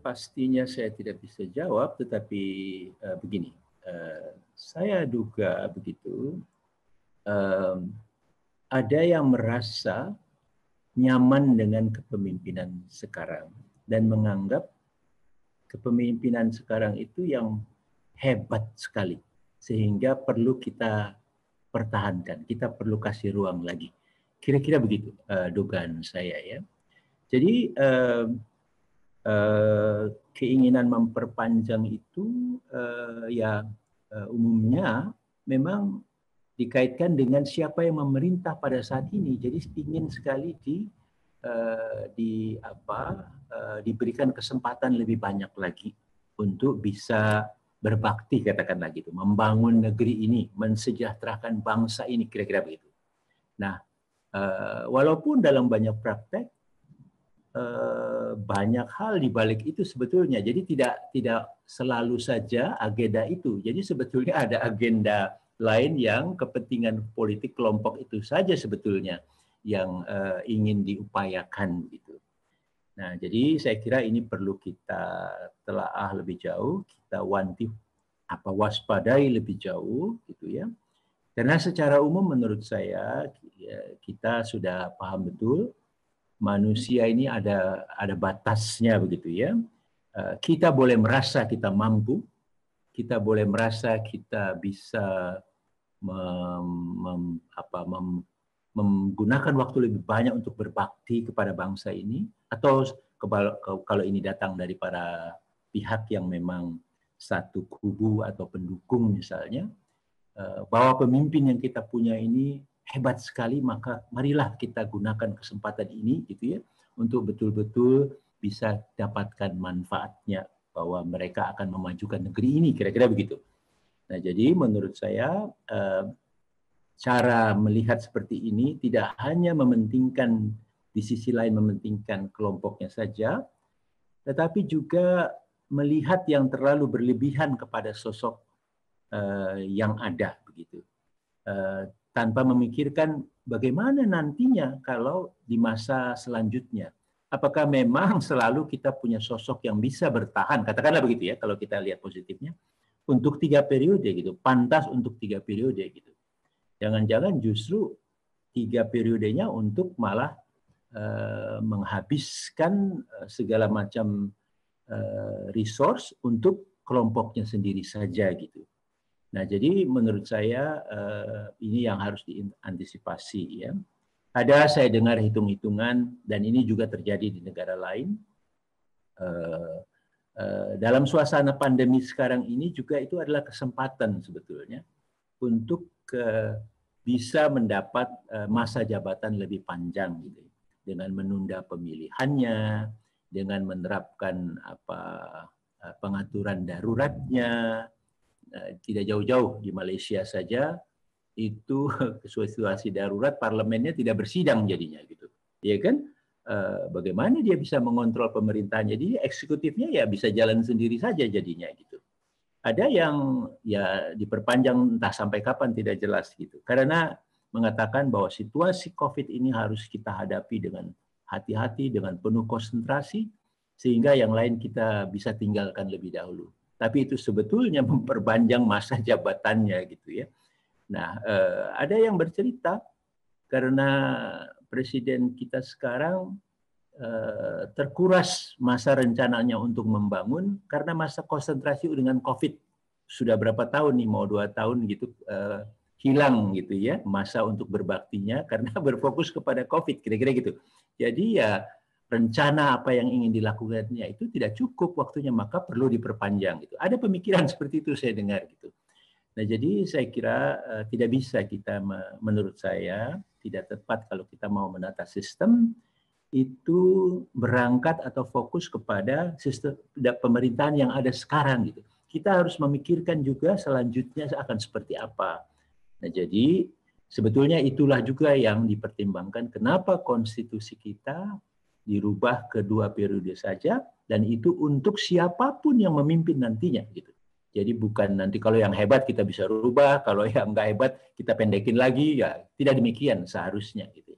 Pastinya saya tidak bisa jawab, tetapi begini, saya duga begitu, ada yang merasa nyaman dengan kepemimpinan sekarang dan menganggap kepemimpinan sekarang itu yang hebat sekali, sehingga perlu kita pertahankan, kita perlu kasih ruang lagi. Kira-kira begitu dugaan saya ya. Jadi keinginan memperpanjang itu umumnya memang dikaitkan dengan siapa yang memerintah pada saat ini. Jadi ingin sekali diberikan kesempatan lebih banyak lagi untuk bisa berbakti, katakanlah gitu, membangun negeri ini, mensejahterakan bangsa ini, kira-kira begitu. Nah, walaupun dalam banyak praktek banyak hal di balik itu sebetulnya. Jadi tidak selalu saja agenda itu. Jadi sebetulnya ada agenda lain yang kepentingan politik kelompok itu saja sebetulnya yang ingin diupayakan gitu. Nah, jadi saya kira ini perlu kita telaah lebih jauh, kita waspadai lebih jauh gitu ya. Karena secara umum menurut saya kita sudah paham betul manusia ini ada batasnya begitu ya. Kita boleh merasa kita mampu, kita boleh merasa kita bisa menggunakan waktu lebih banyak untuk berbakti kepada bangsa ini, atau kalau ini datang dari para pihak yang memang satu kubu atau pendukung misalnya, bahwa pemimpin yang kita punya ini hebat sekali, maka marilah kita gunakan kesempatan ini gitu ya untuk betul-betul bisa dapatkan manfaatnya, bahwa mereka akan memajukan negeri ini, kira-kira begitu. Nah, jadi menurut saya cara melihat seperti ini tidak hanya mementingkan, di sisi lain mementingkan kelompoknya saja, tetapi juga melihat yang terlalu berlebihan kepada sosok yang ada begitu. Tanpa memikirkan bagaimana nantinya kalau di masa selanjutnya. Apakah memang selalu kita punya sosok yang bisa bertahan, katakanlah begitu ya, kalau kita lihat positifnya, untuk 3 periode gitu, pantas untuk 3 periode gitu. Jangan-jangan justru 3 periodenya untuk malah menghabiskan segala macam resource untuk kelompoknya sendiri saja gitu. Nah, jadi menurut saya ini yang harus diantisipasi ya. Ada saya dengar hitung-hitungan, dan ini juga terjadi di negara lain. Dalam suasana pandemi sekarang ini juga itu adalah kesempatan sebetulnya untuk bisa mendapat masa jabatan lebih panjang gitu, dengan menunda pemilihannya, dengan menerapkan pengaturan daruratnya. Tidak jauh-jauh di Malaysia saja itu situasi darurat, parlemennya tidak bersidang jadinya gitu, ya kan? Bagaimana dia bisa mengontrol pemerintahan? Jadi eksekutifnya ya bisa jalan sendiri saja jadinya gitu. Ada yang ya diperpanjang entah sampai kapan tidak jelas gitu, karena mengatakan bahwa situasi COVID ini harus kita hadapi dengan hati-hati, dengan penuh konsentrasi, sehingga yang lain kita bisa tinggalkan lebih dahulu. Tapi itu sebetulnya memperpanjang masa jabatannya gitu ya. Nah, ada yang bercerita karena presiden kita sekarang terkuras masa rencananya untuk membangun karena masa konsentrasi dengan COVID. Sudah berapa tahun nih, mau 2 tahun gitu, hilang gitu ya masa untuk berbaktinya karena berfokus kepada COVID, kira-kira gitu. Jadi ya rencana apa yang ingin dilakukannya itu tidak cukup waktunya, maka perlu diperpanjang gitu. Ada pemikiran seperti itu saya dengar gitu. Nah, jadi saya kira tidak bisa kita, menurut saya tidak tepat kalau kita mau menata sistem itu berangkat atau fokus kepada sistem pemerintahan yang ada sekarang gitu. Kita harus memikirkan juga selanjutnya akan seperti apa. Nah, jadi sebetulnya itulah juga yang dipertimbangkan kenapa konstitusi kita dirubah ke 2 periode saja, dan itu untuk siapapun yang memimpin nantinya gitu. Jadi bukan nanti kalau yang hebat kita bisa rubah, kalau yang nggak hebat kita pendekin lagi, ya tidak demikian seharusnya gitu.